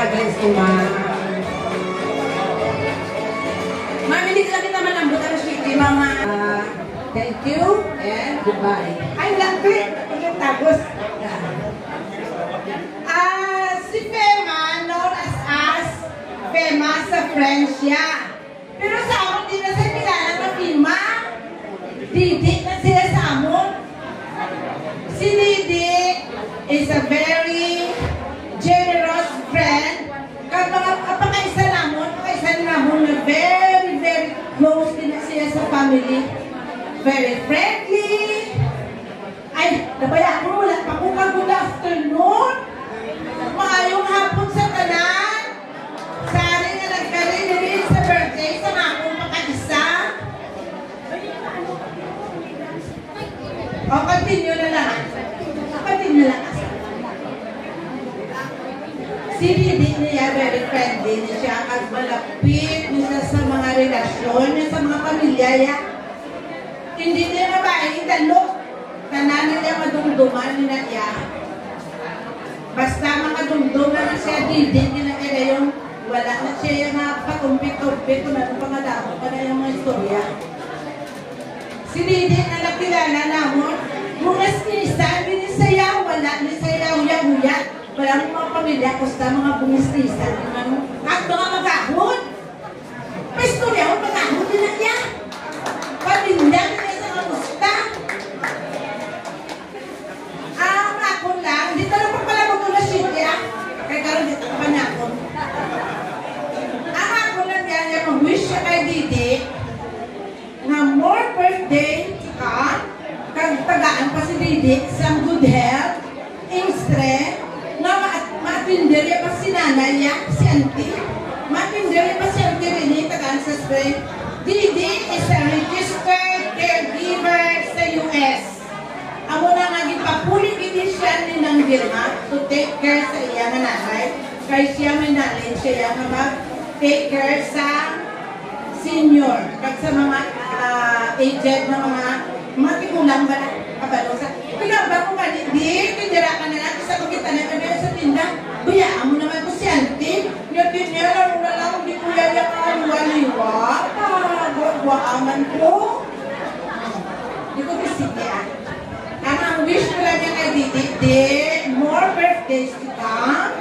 Progress ko, ma'am. Ma'am, hindi ka lang naman ang buta na shitty, mga. Thank you and goodbye. Ay, lapit. Pagkatagos. Si Fema, known as Fema sa French siya. Pero sa amon, di na sa kilala na Fema. Didi na sila sa amon. Si Didi is a very generous friend. Kapag-isa namon na very, very close din na siya sa family. Very friendly. Ay, nabaya ko, wala pa ko good afternoon. Maayong hapon sa tanan. Sari nga nagkarin sa birthday sa akong pagkaisa. O, continue na lang. Continue na lang. Si Didi niya, very friendly niya at malapit niya sa mga relasyon niya sa mga pamilya niya. Hindi niya babae, talok. Tanan niya madumduman niya niya. Basta mga dumduman na siya, Didi niya na yung wala na siya yung pakumpit-kumpit kung ano pa madamo pa na yung mga istorya. Si Didi na nakilala namon, mga sinisan, binisayaw, wala nisayaw, huya-huya. Walang mga pamilya, kusta mga bumistisan. At mga magahon. May istorya ko, magahon din na niya. Pamilya niya sa mga kusta. Ang akon lang, dito lang pa pala magula siya. Kaya karoon dito ka pa niya ako. Ang akon lang niya, mag-wish siya kay Didi na more birthday ka, kagtagaan pa si Didi sa good health, in strength, na matinderya pa si nanay niya, si auntie. Matinderya pa si auntie Rini, tagaan sa strength. Didi is a registered caregiver sa US. Amo na naging papuling edisyon ni ng Vilma to take care sa iya nga nanay. Kaya siya may knowledge siya nga mag-take care sa senior. Kag sa mga aged na mga matigulang ba na kabalosa. Pinaba ko ba, di, tindira ka na lang sa pagkita na kami sa tinda. Bayaan mo naman ko si auntie. Ngayon niya, laro na lang, hindi ko yaya ka aliwa. Gwa-aman ko. Hindi ko bisiti Ang wish ko lang niya kay Didi, more birthdays to come.